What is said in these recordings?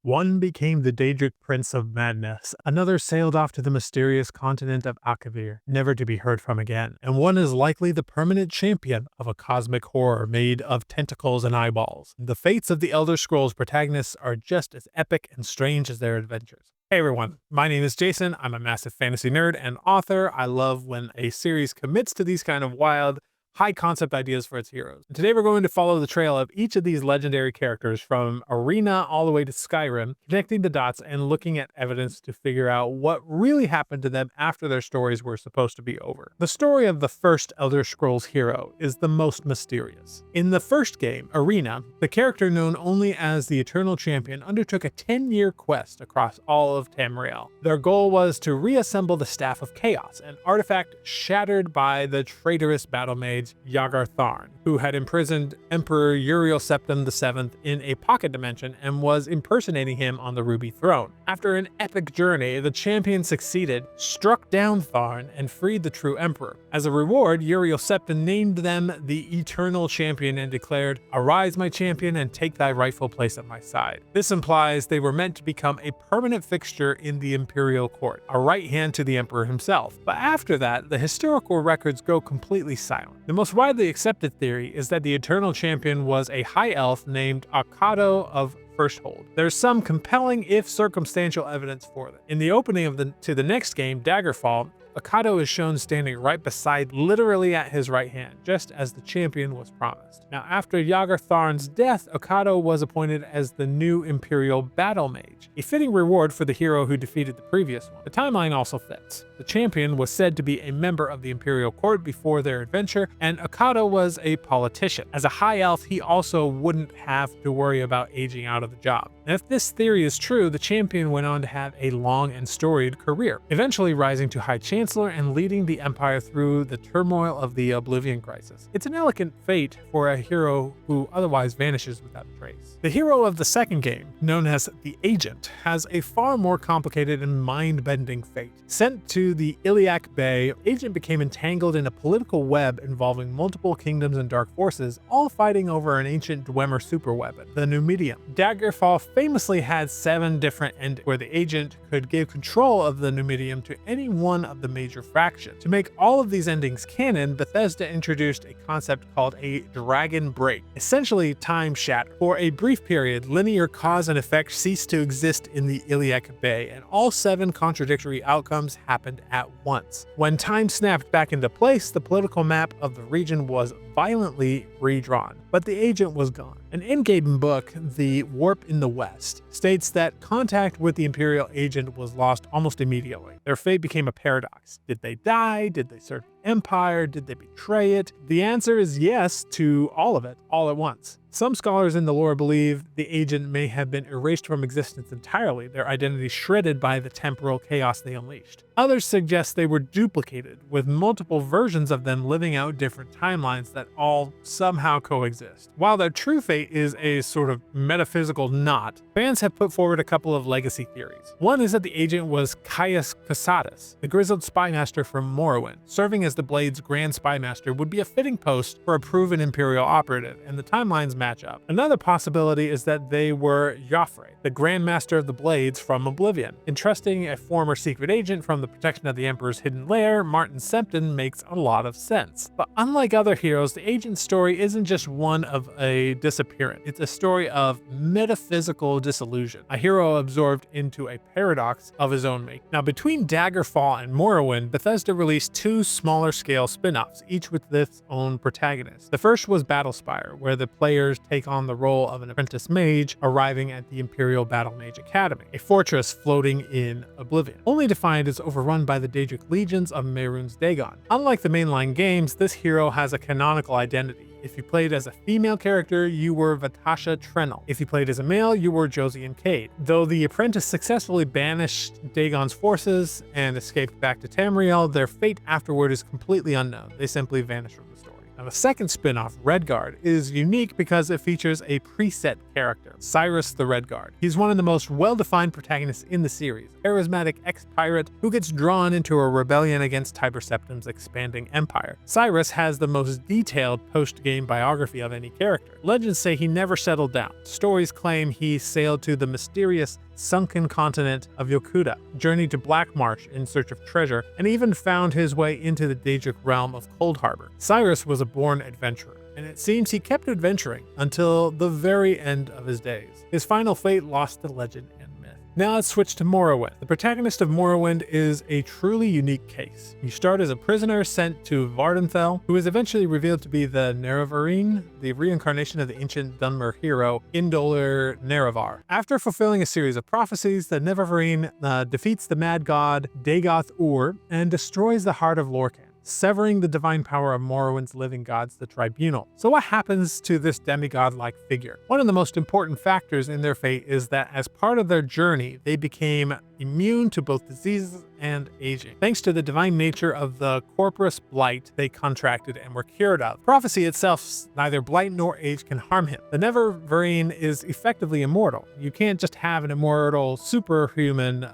One became the Daedric Prince of Madness, another sailed off to the mysterious continent of Akavir, never to be heard from again, and one is likely the permanent champion of a cosmic horror made of tentacles and eyeballs. The fates of the Elder Scrolls protagonists are just as epic and strange as their adventures. Hey everyone, my name is Jason, I'm a massive fantasy nerd and author. I love when a series commits to these kind of wild, high-concept ideas for its heroes. And today we're going to follow the trail of each of these legendary characters from Arena all the way to Skyrim, connecting the dots and looking at evidence to figure out what really happened to them after their stories were supposed to be over. The story of the first Elder Scrolls hero is the most mysterious. In the first game, Arena, the character known only as the Eternal Champion undertook a 10-year quest across all of Tamriel. Their goal was to reassemble the Staff of Chaos, an artifact shattered by the traitorous battle mage Yagar Tharn, who had imprisoned Emperor Uriel Septim VII in a pocket dimension and was impersonating him on the Ruby Throne. After an epic journey, the champion succeeded, struck down Tharn, and freed the true Emperor. As a reward, Uriel Septim named them the Eternal Champion and declared, "Arise, my champion, and take thy rightful place at my side." This implies they were meant to become a permanent fixture in the Imperial Court, a right hand to the Emperor himself. But after that, the historical records go completely silent. The most widely accepted theory is that the Eternal Champion was a high elf named Akado of Firsthold. There's some compelling, if circumstantial, evidence for that. In the opening to the next game, Daggerfall, Akado is shown standing right beside, literally at his right hand, just as the champion was promised. Now, after Yagar Tharn's death, Akado was appointed as the new Imperial Battle Mage, a fitting reward for the hero who defeated the previous one. The timeline also fits. The champion was said to be a member of the Imperial Court before their adventure, and Akado was a politician. As a high elf, he also wouldn't have to worry about aging out of the job. And if this theory is true, the champion went on to have a long and storied career, eventually rising to High Chancellor and leading the Empire through the turmoil of the Oblivion Crisis. It's an elegant fate for a hero who otherwise vanishes without a trace. The hero of the second game, known as the Agent, has a far more complicated and mind-bending fate. Sent to the Iliac Bay, Agent became entangled in a political web involving multiple kingdoms and dark forces, all fighting over an ancient Dwemer superweapon, the Numidium. Daggerfall famously had 7 different endings, where the Agent could give control of the Numidium to any one of the major factions. To make all of these endings canon, Bethesda introduced a concept called a Dragon Break, essentially time shatter. For a brief period, linear cause and effect ceased to exist in the Iliac Bay, and all 7 contradictory outcomes happened at once. When time snapped back into place, the political map of the region was violently redrawn, but the Agent was gone. An in-game book, The Warp in the West, states that contact with the Imperial Agent was lost almost immediately. Their fate became a paradox. Did they die? Did they serve the Empire? Did they betray it? The answer is yes to all of it, all at once. Some scholars in the lore believe the Agent may have been erased from existence entirely, their identity shredded by the temporal chaos they unleashed. Others suggest they were duplicated, with multiple versions of them living out different timelines that all somehow coexist. While their true fate is a sort of metaphysical knot, fans have put forward a couple of legacy theories. One is that the Agent was Caius Casatus, the grizzled spymaster from Morrowind. Serving as the Blade's Grand Spymaster would be a fitting post for a proven Imperial operative, and the timelines match up. Another possibility is that they were Joffrey, the Grand Master of the Blades from Oblivion. Entrusting a former secret agent from the protection of the Emperor's hidden lair, Martin Sempton makes a lot of sense. But unlike other heroes, the Agent's story isn't just one of a disappearance. It's a story of metaphysical disillusion, a hero absorbed into a paradox of his own making. Now, between Daggerfall and Morrowind, Bethesda released 2 smaller-scale spin-offs, each with its own protagonist. The first was Battlespire, where the players take on the role of an apprentice mage arriving at the Imperial Battle Mage Academy, a fortress floating in Oblivion, only to find it's overrun by the Daedric legions of Mehrunes Dagon. Unlike the mainline games, this hero has a canonical identity. If you played as a female character, you were Vatasha Trenel. If you played as a male, you were Josian Cade. Though the apprentice successfully banished Dagon's forces and escaped back to Tamriel, their fate afterward is completely unknown. They simply vanish from the story. Now, the second spin-off, Redguard, is unique because it features a preset character, Cyrus the Red Guard. He's one of the most well-defined protagonists in the series, a charismatic ex-pirate who gets drawn into a rebellion against Tiber Septim's expanding empire. Cyrus has the most detailed post-game biography of any character. Legends say he never settled down. Stories claim he sailed to the mysterious sunken continent of Yokuda, journeyed to Black Marsh in search of treasure, and even found his way into the Daedric realm of Cold Harbor. Cyrus was a born adventurer, and it seems he kept adventuring until the very end of his days. His final fate lost to legend and myth. Now let's switch to Morrowind. The protagonist of Morrowind is a truly unique case. You start as a prisoner sent to Vardenfell, who is eventually revealed to be the Nerevarine, the reincarnation of the ancient Dunmer hero Indolr Nerevar. After fulfilling a series of prophecies, the Nerevarine defeats the mad god Dagoth-Ur and destroys the heart of Lorkhan, severing the divine power of Morrowind's living gods, the Tribunal. So what happens to this demigod-like figure? One of the most important factors in their fate is that as part of their journey, they became immune to both diseases and aging, thanks to the divine nature of the corporous blight they contracted and were cured of. Prophecy itself, neither blight nor age can harm him. The Nerevarine is effectively immortal. You can't just have an immortal superhuman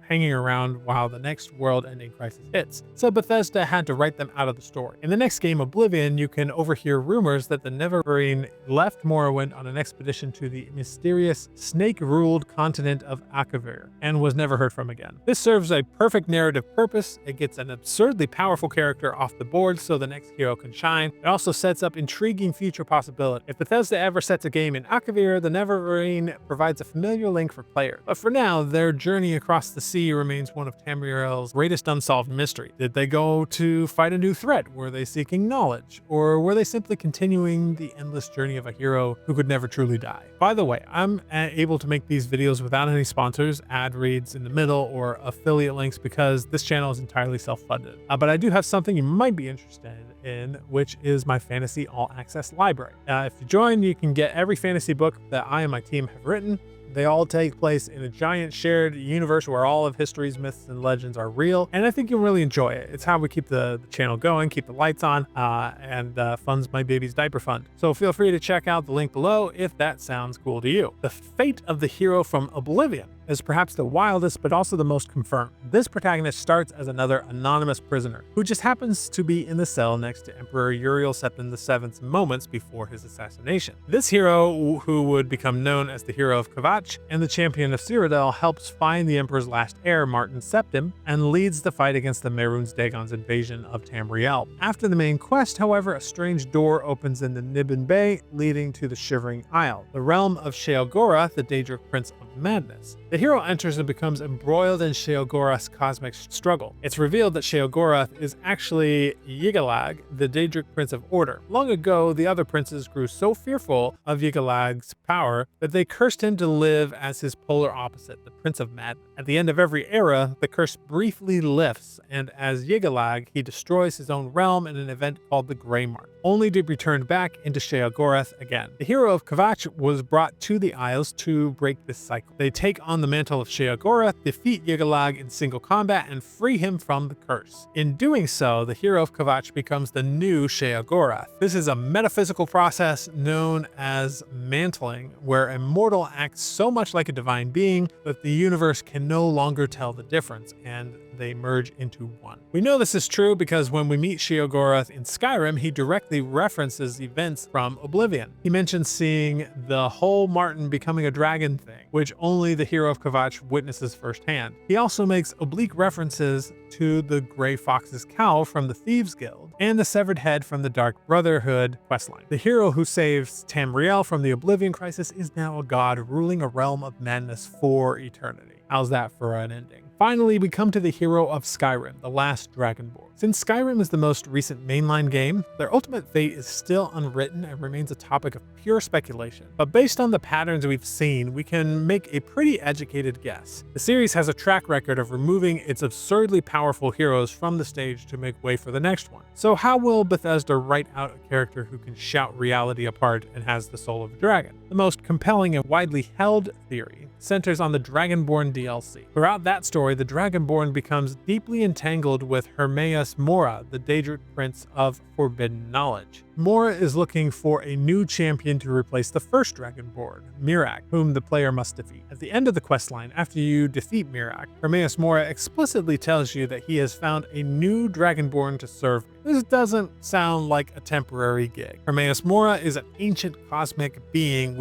hanging around while the next world-ending crisis hits. So Bethesda had to write them out of the story. In the next game, Oblivion, you can overhear rumors that the Nerevarine left Morrowind on an expedition to the mysterious snake-ruled continent of Akavir and was never heard from again. This serves a perfect narrative purpose. It gets an absurdly powerful character off the board so the next hero can shine. It also sets up intriguing future possibilities. If Bethesda ever sets a game in Akavir, the Nerevarine provides a familiar link for players. But for now, their journey across the sea remains one of Tamriel's greatest unsolved mystery. Did they go to fight a new threat? Were they seeking knowledge? Or were they simply continuing the endless journey of a hero who could never truly die? By the way, I'm able to make these videos without any sponsors, ad reads in the middle, or affiliate links because this channel is entirely self-funded. But I do have something you might be interested in, which is my fantasy all-access library. If you join, you can get every fantasy book that I and my team have written. They all take place in a giant shared universe where all of history's myths and legends are real, and I think you'll really enjoy it. It's how we keep the channel going, keep the lights on, and funds my baby's diaper fund. So feel free to check out the link below if that sounds cool to you. The fate of the hero from Oblivion is perhaps the wildest, but also the most confirmed. This protagonist starts as another anonymous prisoner who just happens to be in the cell next to Emperor Uriel Septim VII's moments before his assassination. This hero, who would become known as the Hero of Kvatch and the Champion of Cyrodiil, helps find the Emperor's last heir, Martin Septim, and leads the fight against the Mehrunes Dagon's invasion of Tamriel. After the main quest, however, a strange door opens in the Niben Bay, leading to the Shivering Isle, the realm of Sheogorath, the Daedric Prince of Madness. The hero enters and becomes embroiled in Sheogorath's cosmic struggle. It's revealed that Sheogorath is actually Yggdrasil, the Daedric Prince of Order. Long ago, the other princes grew so fearful of Yggdrasil's power that they cursed him to live as his polar opposite, the Prince of Madness. At the end of every era, the curse briefly lifts, and as Yggdrasil, he destroys his own realm in an event called the Grey Mark, only to be turned back into Sheogorath again. The hero of Kvatch was brought to the Isles to break this cycle. They take on the mantle of Sheogorath, defeat Yggdrasil in single combat, and free him from the curse. In doing so, the hero of Kvatch becomes the new Sheogorath. This is a metaphysical process known as mantling, where a mortal acts so much like a divine being that the universe can no longer tell the difference, and they merge into one. We know this is true because when we meet Sheogorath in Skyrim, he directly references events from Oblivion. He mentions seeing the whole Martin becoming a dragon thing, which only the hero of Kvatch witnesses firsthand. He also makes oblique references to the Grey Fox's cowl from the Thieves Guild and the severed head from the Dark Brotherhood questline. The hero who saves Tamriel from the Oblivion crisis is now a god ruling a realm of madness for eternity. How's that for an ending? Finally, we come to the hero of Skyrim, the last Dragonborn. Since Skyrim is the most recent mainline game, their ultimate fate is still unwritten and remains a topic of pure speculation. But based on the patterns we've seen, we can make a pretty educated guess. The series has a track record of removing its absurdly powerful heroes from the stage to make way for the next one. So how will Bethesda write out a character who can shout reality apart and has the soul of a dragon? The most compelling and widely held theory centers on the Dragonborn DLC. Throughout that story, the Dragonborn becomes deeply entangled with Hermaeus Mora, the Daedric Prince of Forbidden Knowledge. Mora is looking for a new champion to replace the first Dragonborn, Mirak, whom the player must defeat. At the end of the questline, after you defeat Mirak, Hermaeus Mora explicitly tells you that he has found a new Dragonborn to serve me. This doesn't sound like a temporary gig. Hermaeus Mora is an ancient cosmic being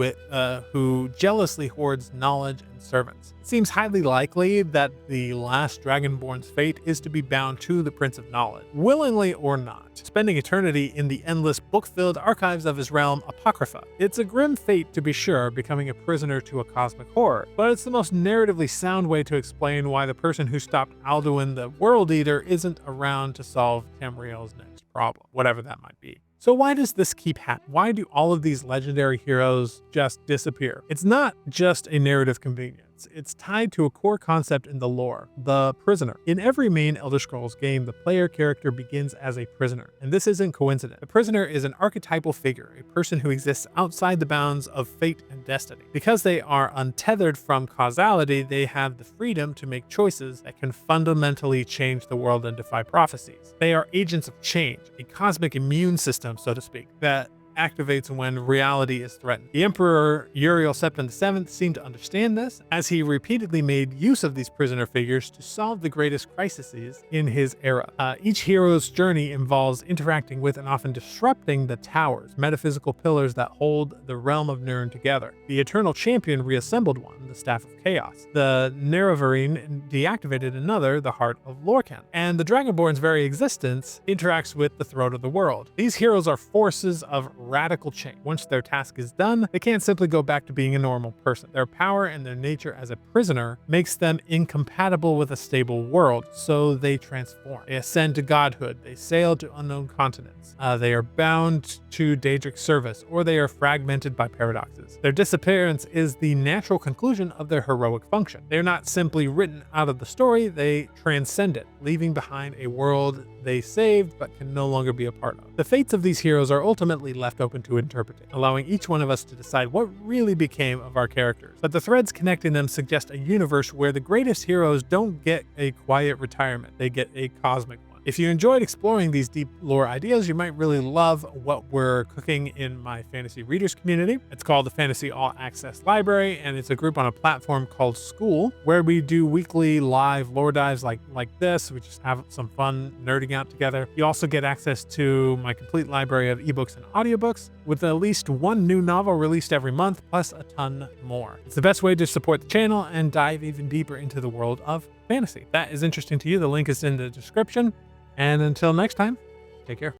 who jealously hoards knowledge and servants. It seems highly likely that the last Dragonborn's fate is to be bound to the Prince of Knowledge, willingly or not, spending eternity in the endless book-filled archives of his realm, Apocrypha. It's a grim fate, to be sure, becoming a prisoner to a cosmic horror, but it's the most narratively sound way to explain why the person who stopped Alduin the World Eater isn't around to solve Tamriel's next problem, whatever that might be. So why does this keep happening? Why do all of these legendary heroes just disappear? It's not just a narrative convenience. It's tied to a core concept in the lore, the prisoner. In every main Elder Scrolls game, the player character begins as a prisoner, and this isn't coincident. The prisoner is an archetypal figure, a person who exists outside the bounds of fate and destiny. Because they are untethered from causality, they have the freedom to make choices that can fundamentally change the world and defy prophecies. They are agents of change, a cosmic immune system, so to speak, that activates when reality is threatened. The Emperor Uriel Septim VII seemed to understand this, as he repeatedly made use of these prisoner figures to solve the greatest crises in his era. Each hero's journey involves interacting with and often disrupting the towers, metaphysical pillars that hold the realm of Nirn together. The Eternal Champion reassembled one, the Staff of Chaos. The Nerevarine deactivated another, the Heart of Lorkhan. And the Dragonborn's very existence interacts with the Throat of the World. These heroes are forces of radical change. Once their task is done, they can't simply go back to being a normal person. Their power and their nature as a prisoner makes them incompatible with a stable world, so they transform. They ascend to godhood, they sail to unknown continents, they are bound to Daedric service, or they are fragmented by paradoxes. Their disappearance is the natural conclusion of their heroic function. They are not simply written out of the story, they transcend it, leaving behind a world they saved but can no longer be a part of. The fates of these heroes are ultimately left open to interpreting, allowing each one of us to decide what really became of our characters. But the threads connecting them suggest a universe where the greatest heroes don't get a quiet retirement, they get a cosmic one. If you enjoyed exploring these deep lore ideas, you might really love what we're cooking in my fantasy readers community. It's called the Fantasy All Access Library, and it's a group on a platform called School, where we do weekly live lore dives like this. We just have some fun nerding out together. You also get access to my complete library of ebooks and audiobooks, with at least one new novel released every month, plus a ton more. It's the best way to support the channel and dive even deeper into the world of fantasy. If that is interesting to you, the link is in the description. And until next time, take care.